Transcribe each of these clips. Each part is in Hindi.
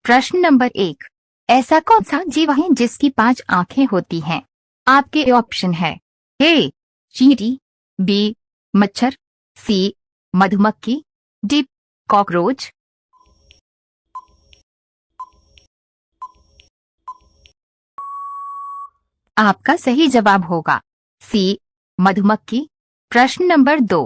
प्रश्न नंबर 1, ऐसा कौन सा जीव है जिसकी 5 आंखें होती हैं? आपके ऑप्शन है ए चींटी, बी मच्छर, सी मधुमक्खी, डी कॉकरोच। आपका सही जवाब होगा सी मधुमक्खी। प्रश्न नंबर 2,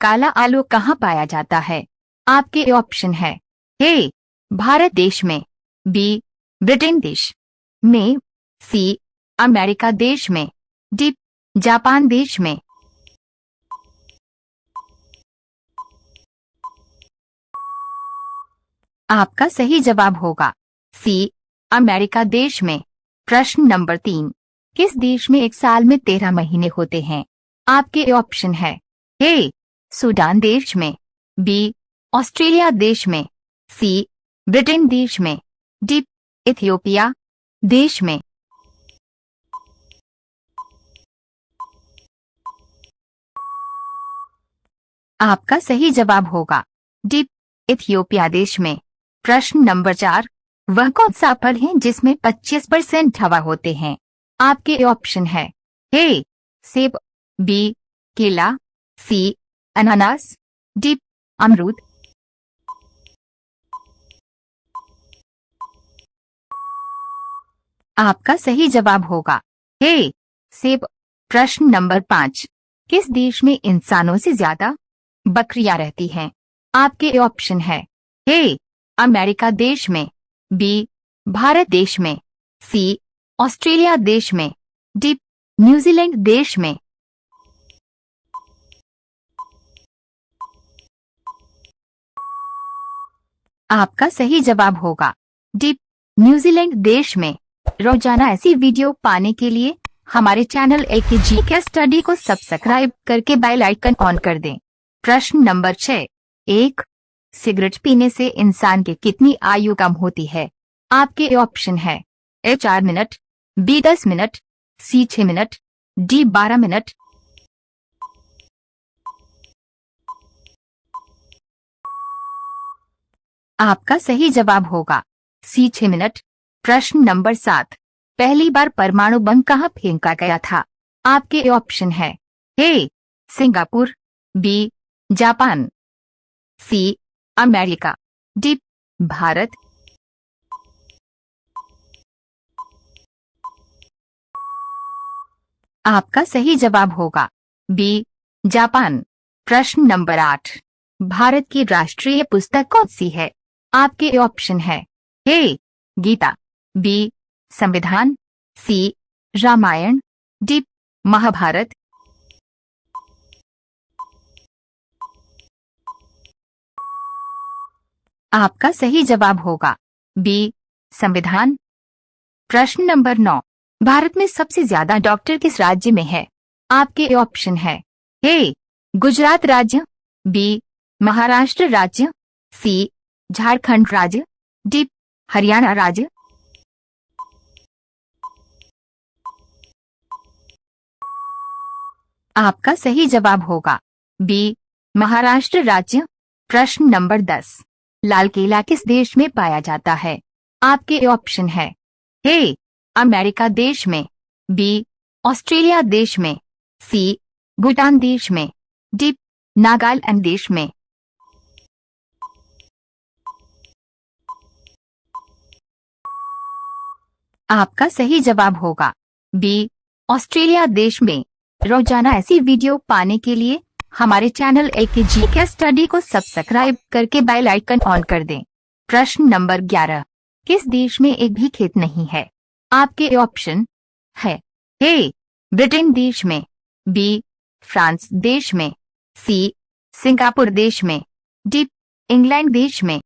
काला आलू कहाँ पाया जाता है? आपके ऑप्शन है ए भारत देश में, बी ब्रिटेन देश में, सी अमेरिका देश में, डी जापान देश में। आपका सही जवाब होगा सी अमेरिका देश में। प्रश्न नंबर 3, किस देश में एक साल में 13 महीने होते हैं? आपके ऑप्शन है ए सूडान देश में, बी ऑस्ट्रेलिया देश में, सी ब्रिटेन देश में, डी इथियोपिया देश में। आपका सही जवाब होगा डी इथियोपिया देश में। प्रश्न नंबर 4, वह कौन सा फल है जिसमें 25% हवा होते हैं? आपके ऑप्शन है ए सेब, बी केला, सी अनानास, डी अमरूद। आपका सही जवाब होगा ए सेब। प्रश्न नंबर 5, किस देश में इंसानों से ज्यादा बकरियां रहती हैं? आपके ऑप्शन है ए अमेरिका देश में, बी भारत देश में, सी ऑस्ट्रेलिया देश में, डी न्यूजीलैंड देश में। आपका सही जवाब होगा डी न्यूजीलैंड देश में। रोजाना ऐसी वीडियो पाने के लिए हमारे चैनल एकेजी के स्टडी को सब्सक्राइब करके बेल आइकन ऑन कर दें। प्रश्न नंबर 6, एक सिगरेट पीने से इंसान की कितनी आयु कम होती है? आपके ऑप्शन है ए 4 मिनट, बी 10 मिनट, सी 6 मिनट, डी 12 मिनट। आपका सही जवाब होगा सी 6 मिनट। प्रश्न नंबर 7, पहली बार परमाणु बम कहाँ फेंका गया था? आपके ऑप्शन है A Singapore, B Japan, C America, D Bharat. आपका सही जवाब होगा बी जापान। प्रश्न नंबर 8, भारत की राष्ट्रीय पुस्तक कौन सी है? आपके ऑप्शन है ए गीता, बी संविधान, सी रामायण, डी महाभारत। आपका सही जवाब होगा बी संविधान। प्रश्न नंबर 9, भारत में सबसे ज्यादा डॉक्टर किस राज्य में है? आपके ऑप्शन है ए गुजरात राज्य, बी महाराष्ट्र राज्य, सी झारखंड राज्य, डी हरियाणा राज्य। आपका सही जवाब होगा बी महाराष्ट्र राज्य। प्रश्न नंबर 10, लाल किला किस देश में पाया जाता है? आपके ऑप्शन है ए अमेरिका देश में, बी ऑस्ट्रेलिया देश में, सी भूटान देश में, डी नागालैंड देश में। आपका सही जवाब होगा बी ऑस्ट्रेलिया देश में। रोजाना ऐसी वीडियो पाने के लिए हमारे चैनल एकेजी के स्टडी को सब्सक्राइब करके बेल आइकन ऑन कर दें। प्रश्न नंबर 11, किस देश में एक भी खेत नहीं है? आपके ऑप्शन है ए ब्रिटेन देश में, बी फ्रांस देश में, सी सिंगापुर देश में, डी इंग्लैंड देश में।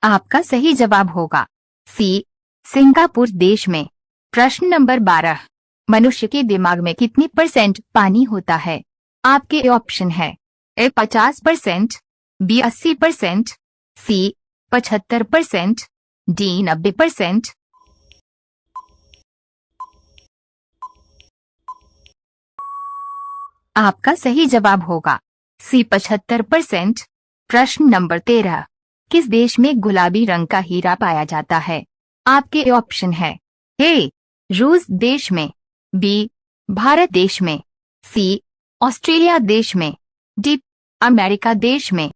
आपका सही जवाब होगा सी सिंगापुर देश में। प्रश्न नंबर 12, मनुष्य के दिमाग में कितनी % पानी होता है? आपके ऑप्शन है ए 50%, बी 80%, सी 75%, डी 90%। आपका सही जवाब होगा सी 75%। प्रश्न नंबर 13, किस देश में गुलाबी रंग का हीरा पाया जाता है? आपके ऑप्शन है ए रूस देश में, बी भारत देश में, सी ऑस्ट्रेलिया देश में, डी अमेरिका देश में।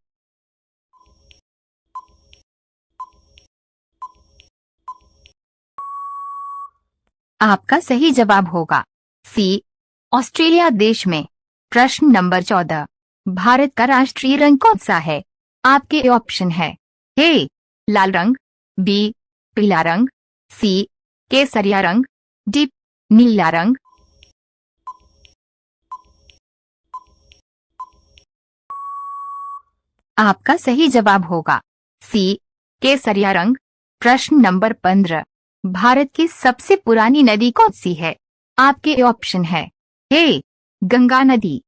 आपका सही जवाब होगा सी ऑस्ट्रेलिया देश में। प्रश्न नंबर 14, भारत का राष्ट्रीय रंग कौन सा है? आपके ऑप्शन है ए लाल रंग, बी पीला रंग, सी केसरिया रंग, डी नीला रंग। आपका सही जवाब होगा सी केसरिया रंग। प्रश्न नंबर 15, भारत की सबसे पुरानी नदी कौन सी है? आपके ऑप्शन है ए गंगा नदी,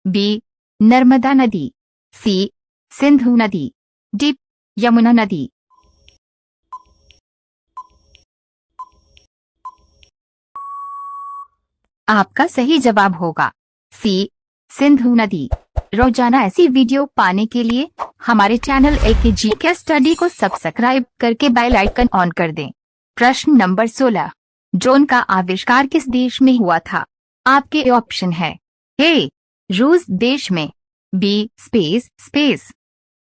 बी नर्मदा नदी, सी सिंधु नदी, डी यमुना नदी। आपका सही जवाब होगा सी सिंधु नदी। रोजाना ऐसी वीडियो पाने के लिए हमारे चैनल एक जी के स्टडी को सब्सक्राइब करके बेल आइकन ऑन कर दें। प्रश्न नंबर 16, ड्रोन का आविष्कार किस देश में हुआ था? आपके ऑप्शन है ए रूस देश में, बी स्पेस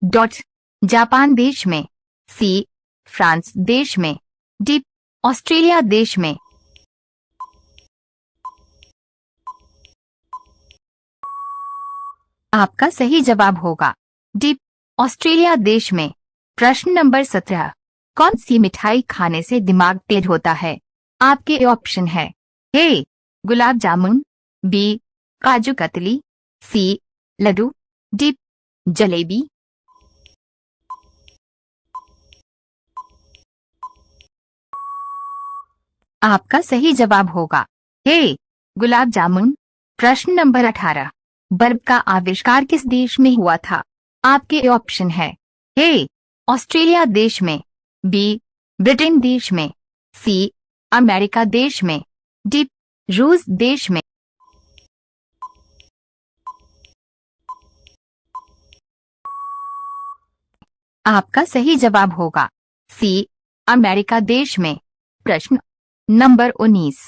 डॉट जापान देश में, सी फ्रांस देश में, डी ऑस्ट्रेलिया देश में। आपका सही जवाब होगा डी ऑस्ट्रेलिया देश में। प्रश्न नंबर 17, कौन सी मिठाई खाने से दिमाग तेज होता है? आपके ऑप्शन है ए गुलाब जामुन, बी काजू कतली, सी लड्डू, डी जलेबी। आपका सही जवाब होगा ए गुलाब जामुन। प्रश्न नंबर 18, बल्ब का आविष्कार किस देश में हुआ था? आपके ऑप्शन है ए ऑस्ट्रेलिया देश में, बी ब्रिटेन देश में, सी अमेरिका देश में, डी रूस देश में। आपका सही जवाब होगा सी अमेरिका देश में। प्रश्न नंबर 19,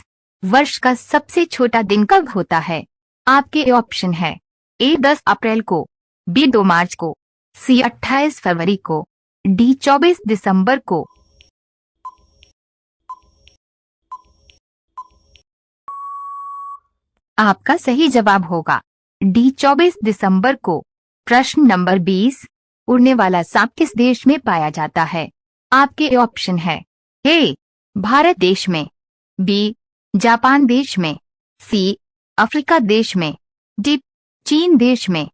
वर्ष का सबसे छोटा दिन कब होता है? आपके ऑप्शन है ए 10 अप्रैल को, बी 2 मार्च को, सी 28 फरवरी को, डी 24 दिसंबर को। आपका सही जवाब होगा डी 24 दिसंबर को। प्रश्न नंबर 20, उड़ने वाला सांप किस देश में पाया जाता है? आपके ऑप्शन है ए भारत देश में, बी जापान देश में, सी अफ्रीका देश में, डी चीन देश में।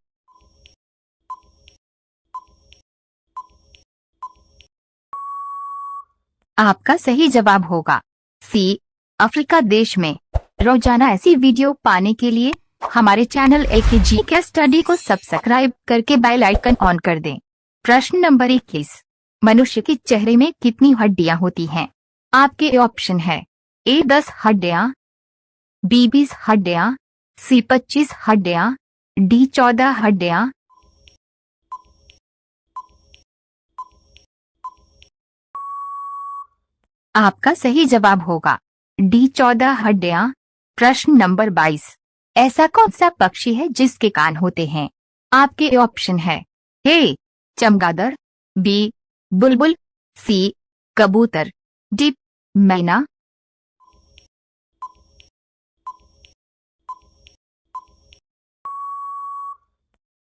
आपका सही जवाब होगा सी अफ्रीका देश में। रोजाना ऐसी वीडियो पाने के लिए हमारे चैनल एक जी के स्टडी को सब्सक्राइब करके बेल आइकन ऑन कर दें। प्रश्न नंबर 21, मनुष्य के चेहरे में कितनी हड्डियां होती हैं? आपके ऑप्शन है ए 10 हड्डियां, बी 20 हड्डियां, सी 25 हड्डियां, डी 14 हड्डियां। आपका सही जवाब होगा डी 14 हड्डियां। प्रश्न नंबर 22, ऐसा कौन सा पक्षी है जिसके कान होते हैं? आपके ऑप्शन है ए चमगादड़, बी बुलबुल, सी कबूतर, डी मैना।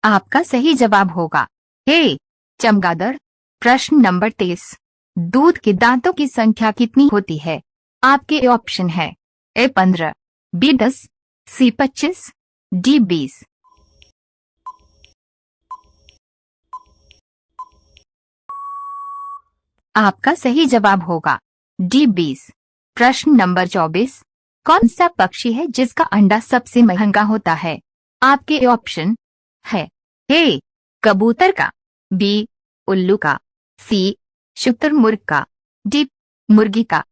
आपका सही जवाब होगा ए चमगादड़। प्रश्न नंबर 23, दूध के दांतों की संख्या कितनी होती है? आपके ऑप्शन है ए 15, बी 10, सी 25, डी 20। आपका सही जवाब होगा डी 20। प्रश्न नंबर 24, कौन सा पक्षी है जिसका अंडा सबसे महंगा होता है? आपके ऑप्शन है ए कबूतर का, बी उल्लू का, सी शुतुरमुर्ग का, डी मुर्गी का।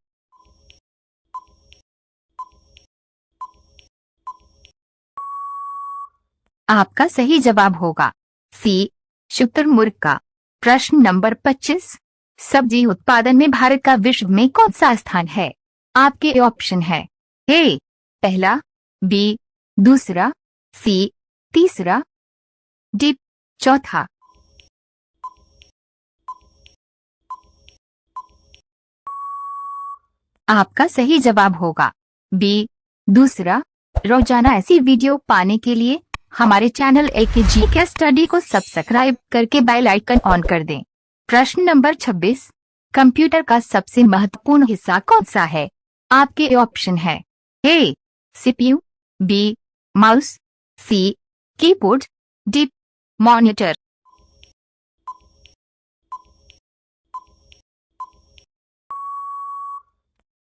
आपका सही जवाब होगा सी, शुतुरमुर्ग का। प्रश्न नंबर 25, सब्जी उत्पादन में भारत का विश्व में कौन सा स्थान है? आपके ऑप्शन है ए पहला, बी दूसरा, सी तीसरा, डी चौथा। आपका सही जवाब होगा बी दूसरा। रोजाना ऐसी वीडियो पाने के लिए हमारे चैनल एकेजी के स्टडी को सब्सक्राइब करके बेल आइकन ऑन कर दें। प्रश्न नंबर 26, कंप्यूटर का सबसे महत्वपूर्ण हिस्सा कौन सा है? आपके ऑप्शन है ए सीपीयू, बी माउस, सी कीबोर्ड, डी मॉनिटर।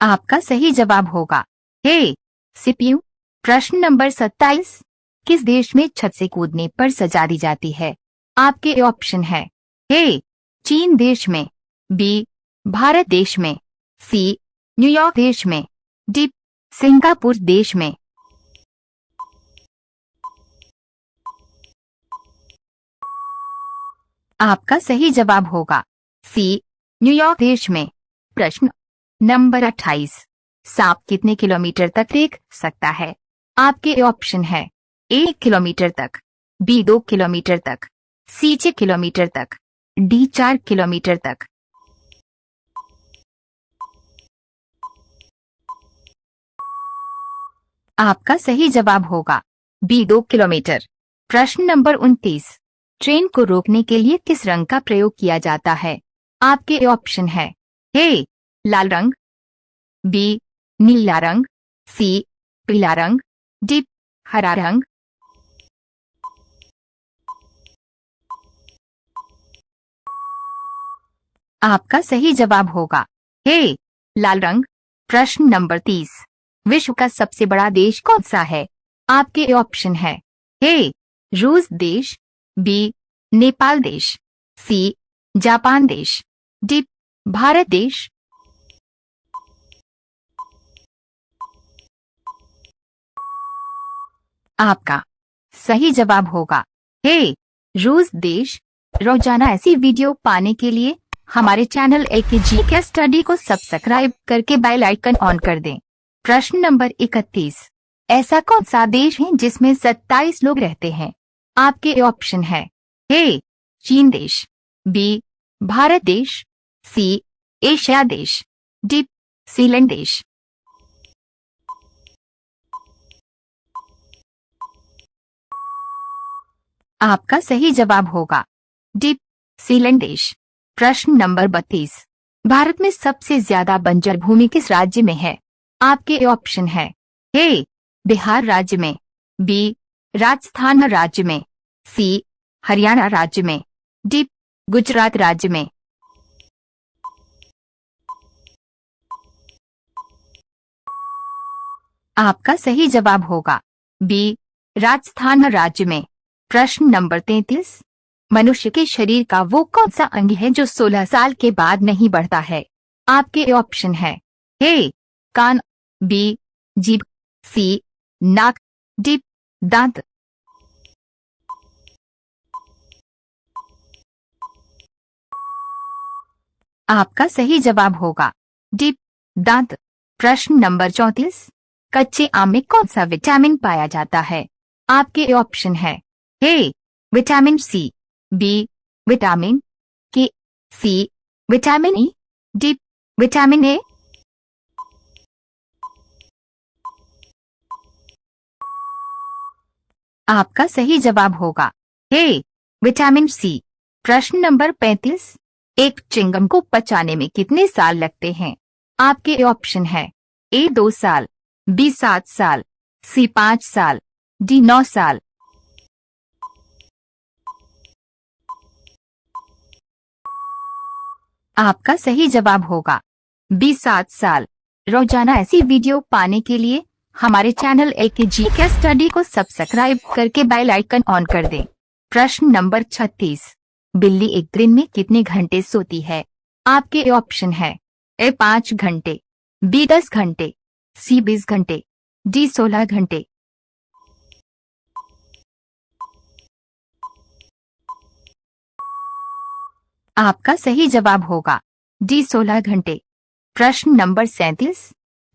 आपका सही जवाब होगा ए सीपीयू। प्रश्न नंबर 27, किस देश में छत से कूदने पर सजा दी जाती है? आपके ऑप्शन है ए चीन देश में, बी भारत देश में, सी न्यूयॉर्क देश में, डी सिंगापुर देश में। आपका सही जवाब होगा सी न्यूयॉर्क देश में। प्रश्न नंबर 28, सांप कितने किलोमीटर तक देख सकता है? आपके ऑप्शन है ए किलोमीटर तक, बी 2 किलोमीटर तक, सी 6 किलोमीटर तक, डी 4 किलोमीटर तक। आपका सही जवाब होगा बी 2 किलोमीटर। प्रश्न नंबर 29, ट्रेन को रोकने के लिए किस रंग का प्रयोग किया जाता है? आपके ऑप्शन है ए लाल रंग, बी नीला रंग, सी पीला रंग, डी हरा रंग। आपका सही जवाब होगा ए लाल रंग। प्रश्न नंबर 30, विश्व का सबसे बड़ा देश कौन सा है? आपके ऑप्शन है ए रूस देश, बी नेपाल देश, सी जापान देश, डी भारत देश। आपका सही जवाब होगा ए रूस देश। रोजाना ऐसी वीडियो पाने के लिए हमारे चैनल एकेजी के स्टडी को सब्सक्राइब करके बेल आइकन ऑन कर दें। प्रश्न नंबर 31, ऐसा कौन सा देश है जिसमें 27 लोग रहते हैं? आपके ऑप्शन है ए चीन देश, बी भारत देश, सी एशिया देश, डी सीलैंड देश। आपका सही जवाब होगा डी सीलैंड देश। प्रश्न नंबर 32, भारत में सबसे ज्यादा बंजर भूमि किस राज्य में है? आपके ऑप्शन है ए बिहार राज्य में, बी राजस्थान राज्य में, सी हरियाणा राज्य में, डी गुजरात राज्य में। आपका सही जवाब होगा बी राजस्थान राज्य में। प्रश्न नंबर 33, मनुष्य के शरीर का वो कौन सा अंग है जो 16 साल के बाद नहीं बढ़ता है? आपके ऑप्शन है ए कान, बी जीभ, सी नाक, डी दांत। आपका सही जवाब होगा डी दांत। प्रश्न नंबर 34, कच्चे आम में कौन सा विटामिन पाया जाता है? आपके ऑप्शन है A vitamin C, B vitamin K, C vitamin E, D vitamin A. आपका सही जवाब होगा ए विटामिन सी। प्रश्न नंबर 35, एक चिंगम को पचाने में कितने साल लगते हैं? आपके ऑप्शन है ए 2 साल, बी 7 साल, सी 5 साल, डी 9 साल। आपका सही जवाब होगा बी 7 साल। रोजाना ऐसी वीडियो पाने के लिए हमारे चैनल एकेजी के स्टडी को सब्सक्राइब करके बेल आइकन ऑन कर दें। प्रश्न नंबर 36, बिल्ली एक दिन में कितने घंटे सोती है? आपके ऑप्शन है ए 5 घंटे, बी 10 घंटे, सी 20 घंटे, डी 16 घंटे। आपका सही जवाब होगा डी 16 घंटे। प्रश्न नंबर 37,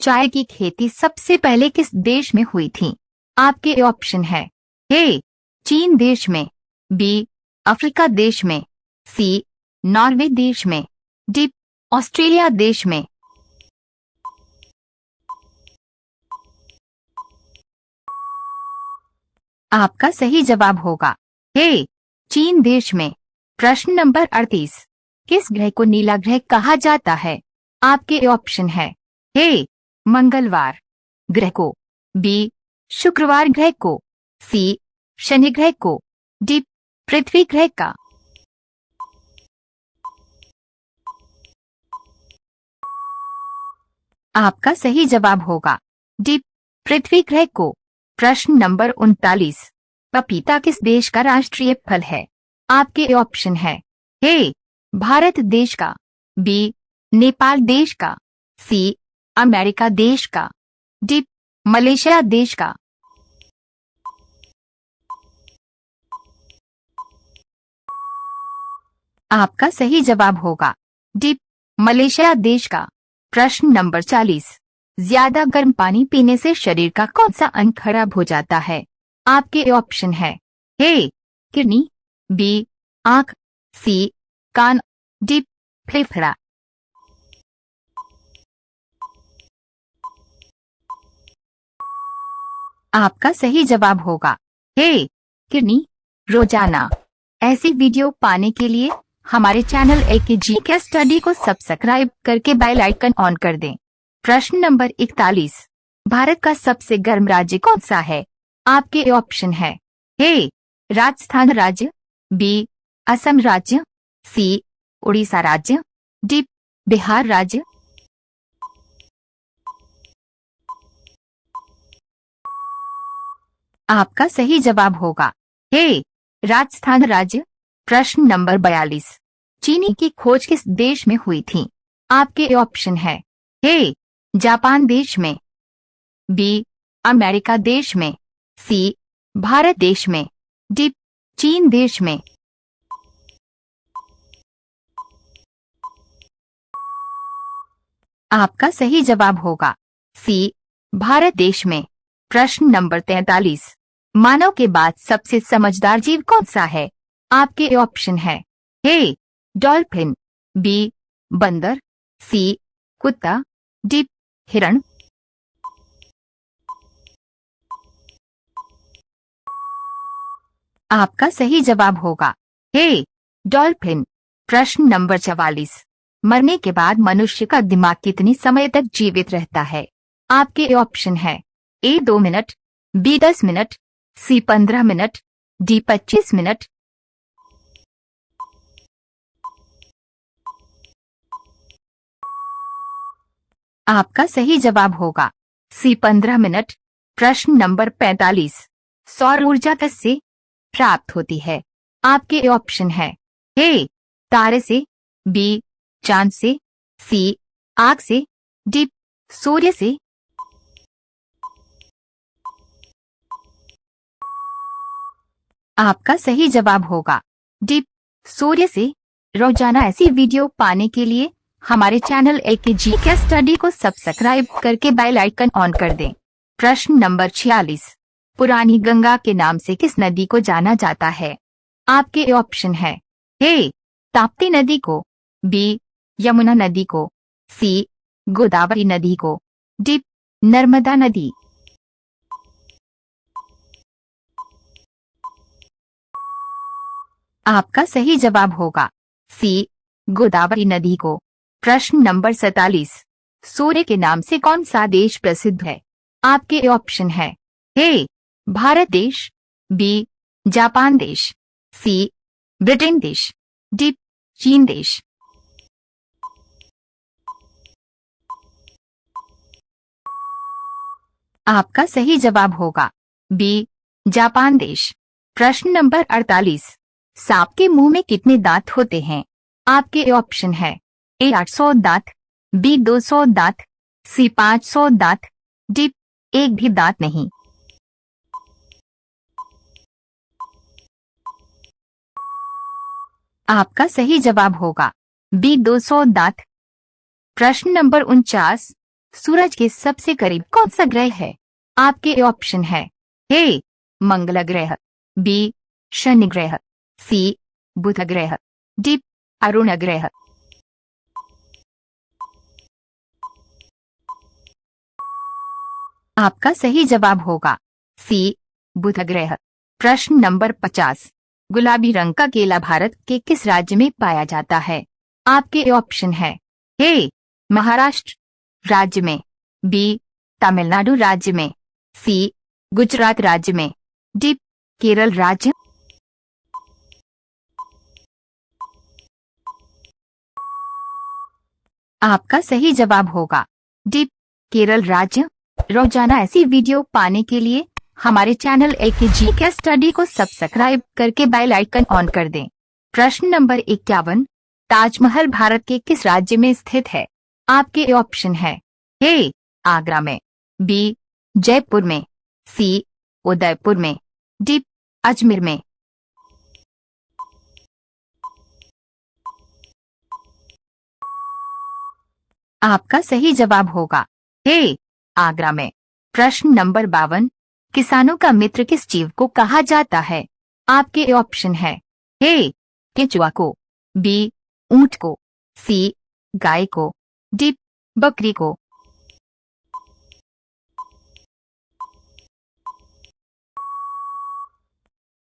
चाय की खेती सबसे पहले किस देश में हुई थी? आपके ऑप्शन है ए चीन देश में, बी अफ्रीका देश में, सी नॉर्वे देश में, डी ऑस्ट्रेलिया देश में। आपका सही जवाब होगा ए चीन देश में। प्रश्न नंबर 38, किस ग्रह को नीला ग्रह कहा जाता है? आपके ऑप्शन है ए मंगलवार ग्रह को, बी शुक्रवार ग्रह को, सी शनि ग्रह को, डी पृथ्वी ग्रह का। आपका सही जवाब होगा डी पृथ्वी ग्रह को। प्रश्न नंबर 39, पपीता किस देश का राष्ट्रीय फल है? आपके ऑप्शन है ए भारत देश का, बी नेपाल देश का, सी अमेरिका देश का, डी मलेशिया देश का। आपका सही जवाब होगा डी मलेशिया देश का। प्रश्न नंबर 40, ज्यादा गर्म पानी पीने से शरीर का कौन सा अंग खराब हो जाता है? आपके ऑप्शन है ए किडनी, बी आंख, सी कान, डी फेफड़ा। आपका सही जवाब होगा ए किडनी। रोजाना ऐसी वीडियो पाने के लिए हमारे चैनल एकेजी के स्टडी को सब्सक्राइब करके बेल आइकन ऑन कर दें। प्रश्न नंबर 41, भारत का सबसे गर्म राज्य कौन सा है? आपके ऑप्शन है ए राजस्थान राज्य, बी असम राज्य, सी उड़ीसा राज्य, डी बिहार राज्य। आपका सही जवाब होगा ए राजस्थान राज्य। प्रश्न नंबर 42, चीनी की खोज किस देश में हुई थी? आपके ऑप्शन है ए जापान देश में, बी अमेरिका देश में, सी भारत देश में, डी चीन देश में। आपका सही जवाब होगा सी भारत देश में। प्रश्न नंबर 43, मानव के बाद सबसे समझदार जीव कौन सा है? आपके ऑप्शन है ए डॉल्फिन, बी बंदर, सी कुत्ता, डी हिरण। आपका सही जवाब होगा ए डॉल्फिन। प्रश्न नंबर 44, मरने के बाद मनुष्य का दिमाग कितनी समय तक जीवित रहता है? आपके ऑप्शन है ए 2 मिनट, बी 10 मिनट, सी 15 मिनट, डी 25 मिनट। आपका सही जवाब होगा सी 15 मिनट। प्रश्न नंबर 45, सौर ऊर्जा किससे प्राप्त होती है? आपके ऑप्शन है ए तारे से, बी चांद से, सी आग से, डी सूर्य से। आपका सही जवाब होगा डी सूर्य से। रोजाना ऐसी वीडियो पाने के लिए हमारे चैनल एकेजी के स्टडी को सब्सक्राइब करके बेल आइकन ऑन कर दें। प्रश्न नंबर 46, पुरानी गंगा के नाम से किस नदी को जाना जाता है? आपके ऑप्शन है ए ताप्ती नदी को, बी यमुना नदी को, सी गोदावरी नदी को, डी नर्मदा नदी। आपका सही जवाब होगा सी गोदावरी नदी को। प्रश्न नंबर 47, सूर्य के नाम से कौन सा देश प्रसिद्ध है? आपके ऑप्शन है ए भारत देश, बी जापान देश, सी ब्रिटेन देश, डी चीन देश। आपका सही जवाब होगा बी जापान देश। प्रश्न नंबर 48, सांप के मुंह में कितने दांत होते हैं? आपके ऑप्शन है ए 800 दांत, बी 200 दांत, सी 500 दांत, डी एक भी दांत नहीं। आपका सही जवाब होगा बी 200 दांत। प्रश्न नंबर 49, सूरज के सबसे करीब कौन सा ग्रह है? आपके ऑप्शन है ए मंगल ग्रह, बी शनि ग्रह, सी बुध ग्रह, डी अरुण ग्रह। आपका सही जवाब होगा सी बुध ग्रह। प्रश्न नंबर 50, गुलाबी रंग का केला भारत के किस राज्य में पाया जाता है? आपके ऑप्शन है ए महाराष्ट्र राज्य में, बी तमिलनाडु राज्य में, सी गुजरात राज्य में, डी केरल राज्य। आपका सही जवाब होगा डी केरल राज्य। रोजाना ऐसी वीडियो पाने के लिए हमारे चैनल LKG स्टडी को सब्सक्राइब करके बेल आइकन ऑन कर दें। प्रश्न नंबर 51, ताजमहल भारत के किस राज्य में स्थित है? आपके ऑप्शन है ए आगरा में, बी जयपुर में, सी उदयपुर में, डी अजमेर में। आपका सही जवाब होगा ए आगरा में। प्रश्न नंबर 52, किसानों का मित्र किस जीव को कहा जाता है? आपके ऑप्शन है ए केंचुआ को, बी ऊंट को, सी गाय को, डी बकरी को।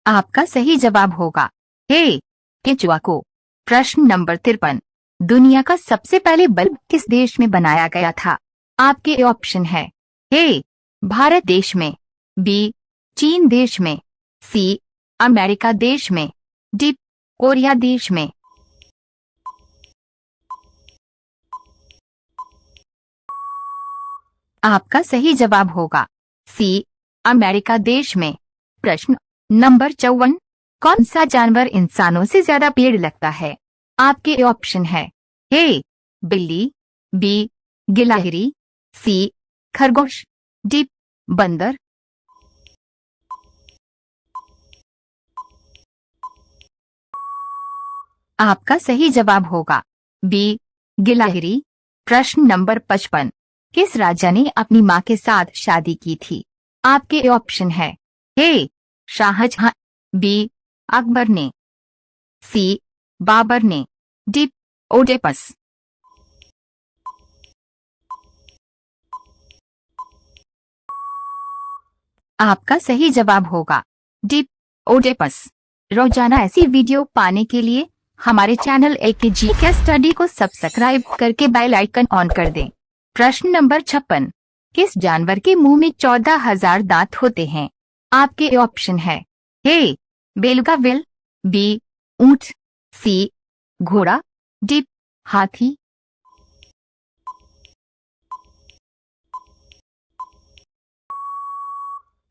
आपका सही जवाब होगा ए केंचुआ को। प्रश्न नंबर 53, दुनिया का सबसे पहले बल्ब किस देश में बनाया गया था? आपके ऑप्शन है ए भारत देश में, बी चीन देश में, सी अमेरिका देश में, डी कोरिया देश में। आपका सही जवाब होगा सी अमेरिका देश में। प्रश्न नंबर 54, कौन सा जानवर इंसानों से ज्यादा पेड़ लगता है? आपके ऑप्शन है ए बिल्ली, बी गिलहरी, सी खरगोश, डी बंदर। आपका सही जवाब होगा बी गिलहरी। प्रश्न नंबर 55, किस राजा ने अपनी मां के साथ शादी की थी? आपके ऑप्शन है ए शाहजहां, बी अकबर ने, सी बाबर ने, डी ओडेपस। आपका सही जवाब होगा डी ओडेपस। रोजाना ऐसी वीडियो पाने के लिए हमारे चैनल LKG स्टडी को सब्सक्राइब करके बेल आइकन ऑन कर दें। प्रश्न नंबर 56, किस जानवर के मुंह में 14,000 दांत होते हैं? आपके ऑप्शन है ए बेलुगा व्हेल, बी ऊंट, सी घोड़ा, डी हाथी।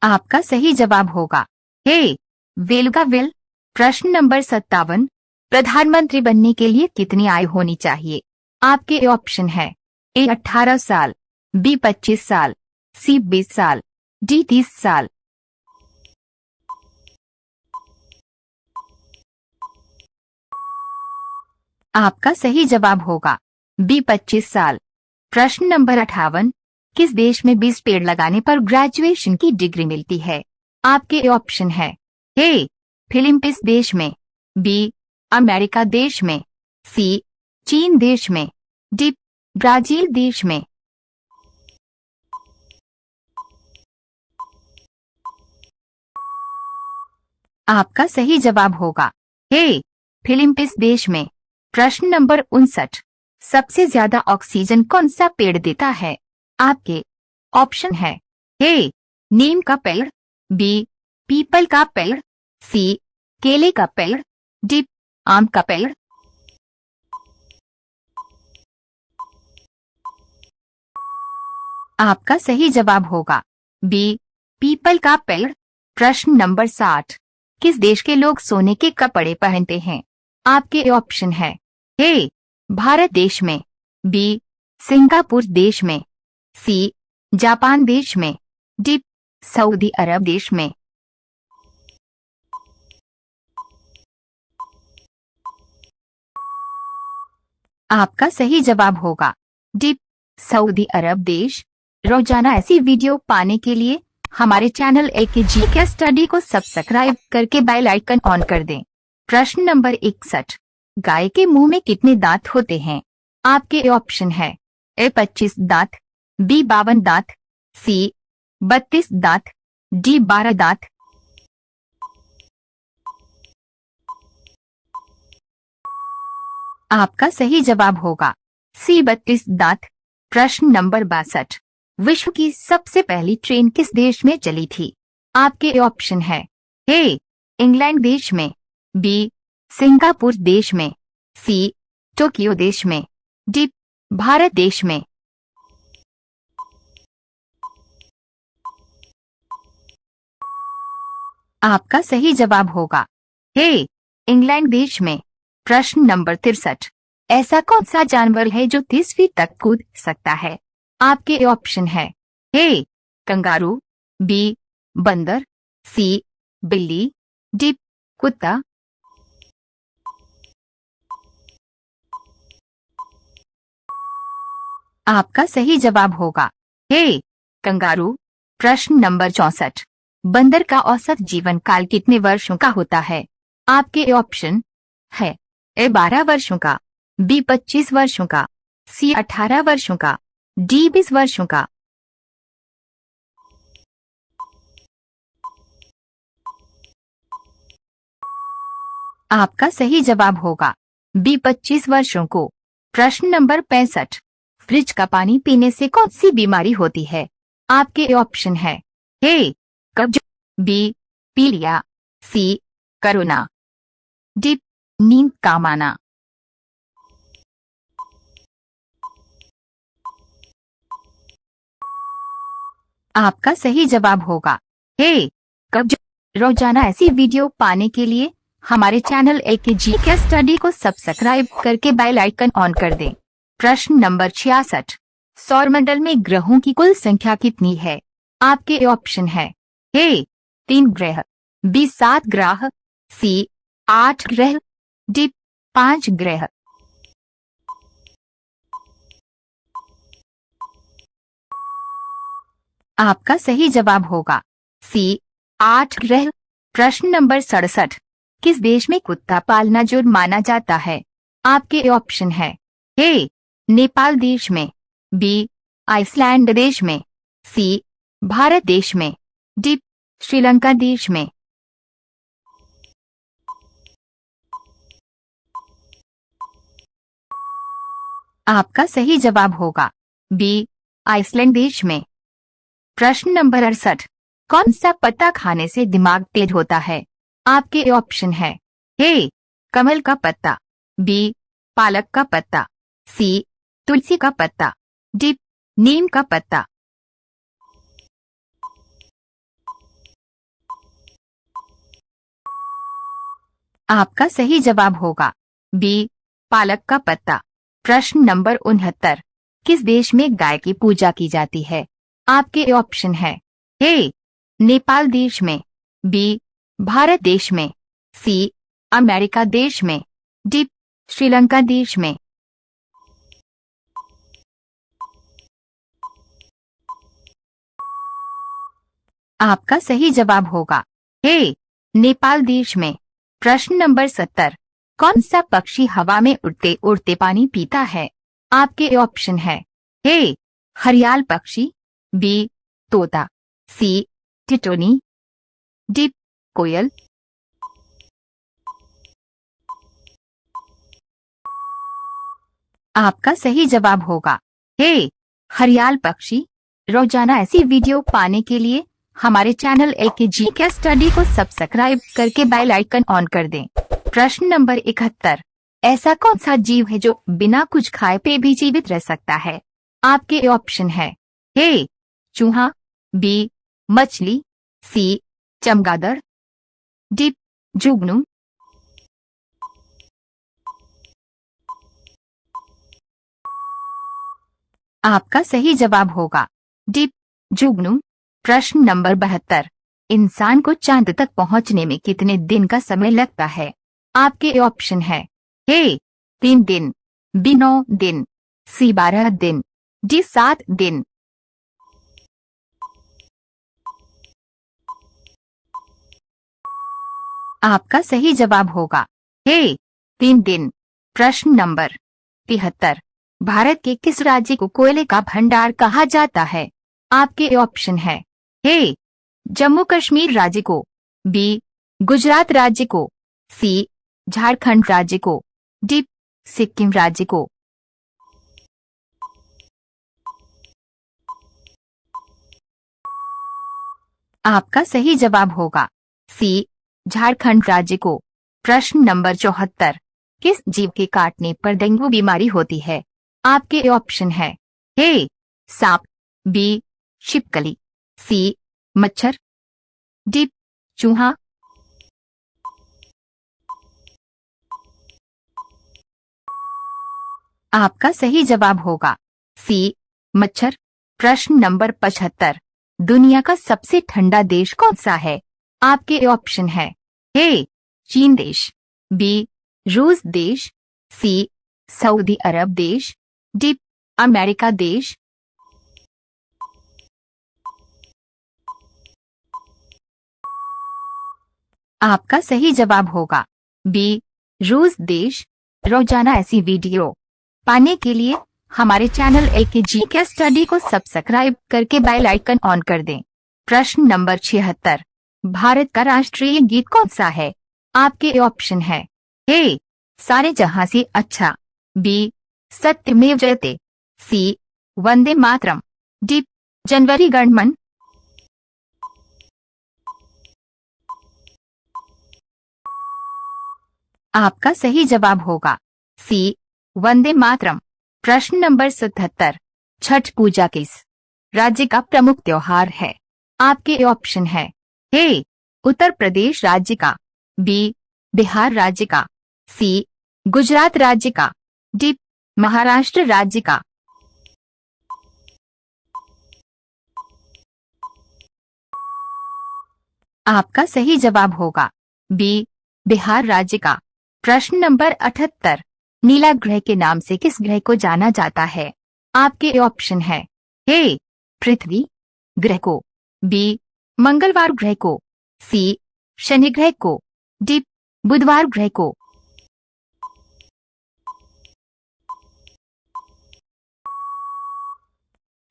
आपका सही जवाब होगा ए बेलुगा व्हेल। प्रश्न नंबर 57, प्रधानमंत्री बनने के लिए कितनी आयु होनी चाहिए? आपके ऑप्शन है ए 18 साल, बी 25 साल, सी 20 साल, डी 30 साल। आपका सही जवाब होगा बी 25 साल। प्रश्न नंबर 58, किस देश में 20 पेड़ लगाने पर ग्रेजुएशन की डिग्री मिलती है? आपके ऑप्शन है ए फिलीपींस देश में, बी अमेरिका देश में, सी चीन देश में, डी ब्राजील देश में। आपका सही जवाब होगा ए फिलीपींस देश में। प्रश्न नंबर 59, सबसे ज्यादा ऑक्सीजन कौन सा पेड़ देता है? आपके ऑप्शन है ए नीम का पेड़, बी पीपल का पेड़, सी केले का पेड़, डी आम का पेड़। आपका सही जवाब होगा बी पीपल का पेड़। प्रश्न नंबर 60, किस देश के लोग सोने के कपड़े पहनते हैं? आपके ऑप्शन है ए भारत देश में, बी सिंगापुर देश में, सी जापान देश में, डी सऊदी अरब देश में। आपका सही जवाब होगा डी, सऊदी अरब देश। रोजाना ऐसी वीडियो पाने के लिए हमारे चैनल AKGK स्टडी को सब्सक्राइब करके बेल आइकन ऑन कर दें। प्रश्न नंबर 61, गाय के मुंह में कितने दांत होते हैं? आपके ऑप्शन है ए 25 दांत, बी 52 दांत, सी 32 दांत, डी 12 दांत। आपका सही जवाब होगा सी 32 दांत। प्रश्न नंबर 62, विश्व की सबसे पहली ट्रेन किस देश में चली थी? आपके ऑप्शन है ए इंग्लैंड देश में, बी सिंगापुर देश में, सी टोक्यो देश में, डी भारत देश में। आपका सही जवाब होगा ए इंग्लैंड देश में। प्रश्न नंबर 63, ऐसा कौन सा जानवर है जो 30 फीट तक कूद सकता है? आपके ऑप्शन है ए कंगारू, बी बंदर, सी बिल्ली, डी कुत्ता। आपका सही जवाब होगा ए कंगारू। प्रश्न नंबर 64, बंदर का औसत जीवन काल कितने वर्षों का होता है? आपके ऑप्शन है ए 12 वर्षों का, बी 25 वर्षों का, सी 18 वर्षों का, डी 20 वर्षों का। आपका सही जवाब होगा बी 25 वर्षों को। प्रश्न नंबर 65, फ्रिज का पानी पीने से कौन सी बीमारी होती है? आपके ऑप्शन है ए कब्ज, बी पीलिया, सी कोरोना, डी नींद कम आना। आपका सही जवाब होगा ए कब्ज। रोजाना ऐसी वीडियो पाने के लिए हमारे चैनल AKGK स्टडी को सब्सक्राइब करके बेल आइकन ऑन कर दें। प्रश्न नंबर 66, सौरमंडल में ग्रहों की कुल संख्या कितनी है? आपके ऑप्शन है ए 3 ग्रह, बी 7 ग्रह, सी 8 ग्रह, डी 5 ग्रह। आपका सही जवाब होगा सी 8 ग्रह। प्रश्न नंबर 67, किस देश में कुत्ता पालना जुर्म माना जाता है? आपके ऑप्शन है ए नेपाल देश में, बी आइसलैंड देश में, सी भारत देश में, डी श्रीलंका देश में। आपका सही जवाब होगा बी आइसलैंड देश में। प्रश्न नंबर 68, कौन सा पत्ता खाने से दिमाग तेज होता है? आपके ऑप्शन है ए कमल का पत्ता, बी पालक का पत्ता, सी तुलसी का पत्ता, डी नीम का पत्ता। आपका सही जवाब होगा बी पालक का पत्ता। प्रश्न नंबर 69, किस देश में गाय की पूजा की जाती है? आपके ऑप्शन है ए नेपाल देश में, बी भारत देश में, सी अमेरिका देश में, डी श्रीलंका देश में। आपका सही जवाब होगा ए नेपाल देश में। प्रश्न नंबर 70, कौन सा पक्षी हवा में उड़ते उड़ते पानी पीता है? आपके ऑप्शन है ए घड़ियाल पक्षी, बी तोता, सी टिटोनी, डी कोयल। आपका सही जवाब होगा ए घड़ियाल पक्षी। रोजाना ऐसी वीडियो पाने के लिए हमारे चैनल AKGK स्टडी को सब्सक्राइब करके बेल आइकन ऑन कर दें। प्रश्न नंबर 71, ऐसा कौन सा जीव है जो बिना कुछ खाए पे भी जीवित रह सकता है? आपके ऑप्शन है ए चूहा, बी मछली, सी चमगादड़, डी जुगनू। आपका सही जवाब होगा डी जुगनू। प्रश्न नंबर 72, इंसान को चांद तक पहुंचने में कितने दिन का समय लगता है? आपके ऑप्शन है ए 3 दिन, बी 9 दिन, सी 12 दिन, डी 7 दिन। आपका सही जवाब होगा ए 3 दिन। प्रश्न नंबर 73। भारत के किस राज्य को कोयले का भंडार कहा जाता है? आपके ऑप्शन है ए जम्मू कश्मीर राज्य को, बी गुजरात राज्य को, सी झारखंड राज्य को, डी सिक्किम राज्य को। आपका सही जवाब होगा सी झारखंड राज्य को। प्रश्न नंबर 74। किस जीव के काटने पर डेंगू बीमारी होती है? आपके ऑप्शन है ए सांप, बी छिपकली, सी मच्छर, डी चूहा। आपका सही जवाब होगा सी मच्छर। प्रश्न नंबर 75। दुनिया का सबसे ठंडा देश कौन सा है? आपके ऑप्शन है ए चीन देश, बी रूस देश, सी सऊदी अरब देश, डी अमेरिका देश। आपका सही जवाब होगा बी रूस देश। रोजाना ऐसी वीडियो पाने के लिए हमारे चैनल एक जीके स्टडी को सब्सक्राइब करके बेल आइकन ऑन कर दें। प्रश्न नंबर 76। भारत का राष्ट्रीय गीत कौन सा है? आपके ऑप्शन है ए सारे जहां से अच्छा, बी सत्यमेव जयते, सी वंदे मातरम, डी जनवरी गणमन। आपका सही जवाब होगा सी वंदे मातरम। प्रश्न नंबर 77। छठ पूजा किस राज्य का प्रमुख त्योहार है? आपके ऑप्शन है ए उत्तर प्रदेश राज्य का, बी बिहार राज्य का, सी गुजरात राज्य का, डी महाराष्ट्र राज्य का। आपका सही जवाब होगा बी बिहार राज्य का। प्रश्न नंबर 78। नीला ग्रह के नाम से किस ग्रह को जाना जाता है? आपके ऑप्शन है ए पृथ्वी ग्रह को, बी मंगलवार ग्रह को, सी शनि ग्रह को, डी बुधवार ग्रह को।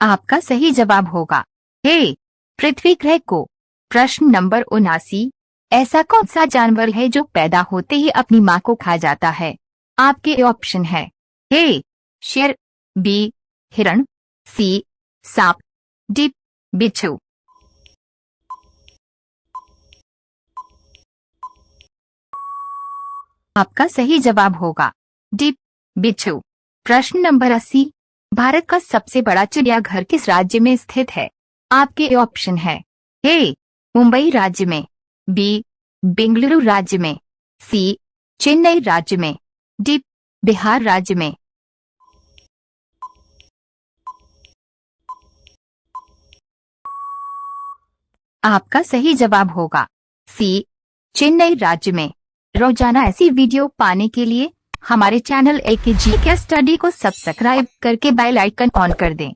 आपका सही जवाब होगा ए पृथ्वी ग्रह को। प्रश्न नंबर 79। ऐसा कौन सा जानवर है जो पैदा होते ही अपनी मां को खा जाता है? आपके ऑप्शन है ए शेर, बी हिरण, सी सांप, डी बिच्छू। आपका सही जवाब होगा डी बिच्छू। प्रश्न नंबर 80। भारत का सबसे बड़ा चिड़ियाघर किस राज्य में स्थित है? आपके ऑप्शन है ए मुंबई राज्य में, बी बेंगलुरु राज्य में, सी चेन्नई राज्य में, डी बिहार राज्य में। आपका सही जवाब होगा सी चेन्नई राज्य में। रोजाना ऐसी वीडियो पाने के लिए हमारे चैनल एक जीके स्टडी को सब्सक्राइब करके बेल आइकन ऑन कर दें।